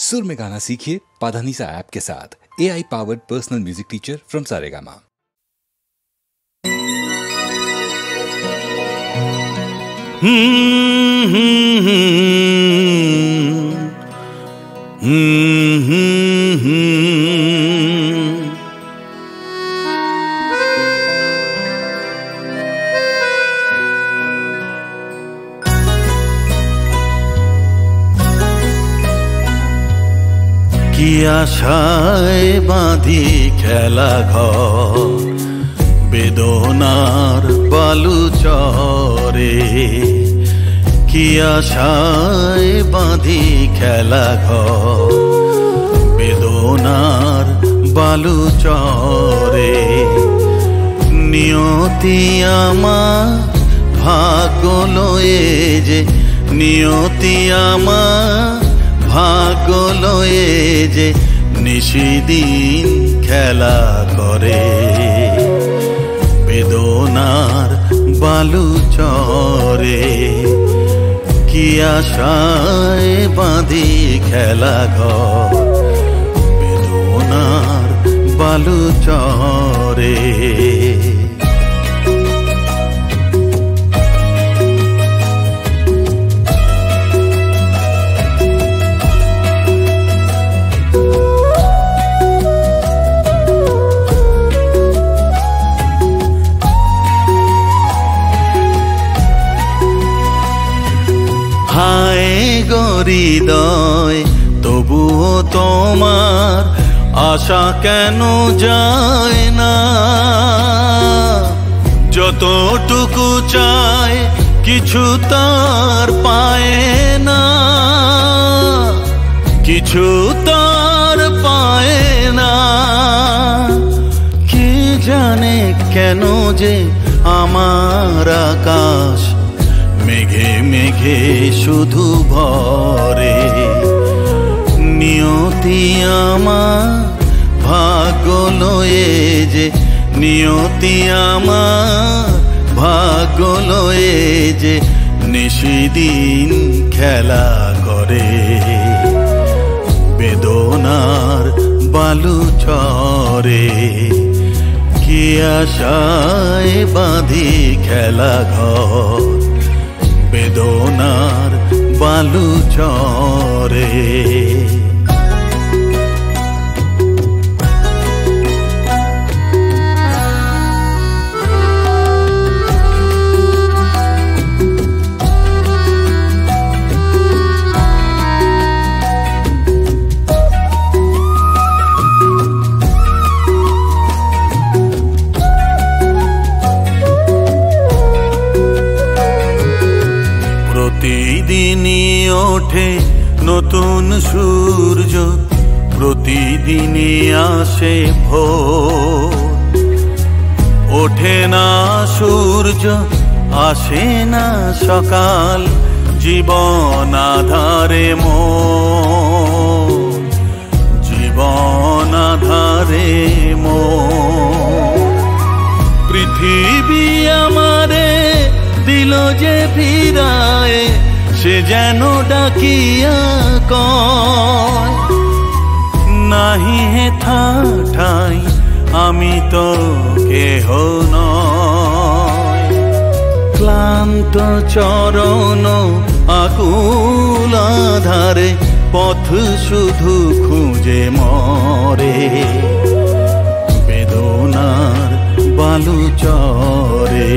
सुर में गाना सीखिए पाधानीसा ऐप के साथ। AI powered personal music teacher from Saregama. কি আশায় বাঁধি খেলা ঘর বেদনার বালু চরে, কি আশায় বাঁধি খেলা ঘর বেদনার বালু চরে। নিয়তি আমার ভাগ্য লয়ে যে, নিয়তি আমার ভাগ্য লয়ে যে নিশিদিন খেলা করে। বেদনার বালু চরে, কি আশায় বাঁধি খেলা ঘর বেদনার বালু চরে। হায় হৃদয় তবুও তোমার আশা কেন যায় না? যতটুকু চায় কিছু তার পায় না, কিছু তার পায় না। কে জানে কেন যে আমার আকাশ মেঘে মেঘে শুধু ভরে। নিয়তি আমার ভাগ্য লয়ে যে, নিয়তি আমার ভাগ্য লয়ে যে নিশিদিন খেলা করে। বেদনার বালু চরে, কি আশায় বাঁধি খেলা ঘর বেদনার বালু চরে। প্রতিদিনই ওঠে নতুন সূর্য, প্রতিদিনই আসে ভোর। ওঠে না সূর্য আসে না সকাল, জীবন আধারে মোর, জীবন আধারে মোর। পৃথিবী আমারে দিল যে ফিরায়, সে যেন ডাকিয়া কয় নাহি হেথা ঠাই আমি তো কেহ নয়। ক্লান্ত চরণ আকুল আধারে পথ শুধু খুঁজে মরে। বেদনার বালু চরে,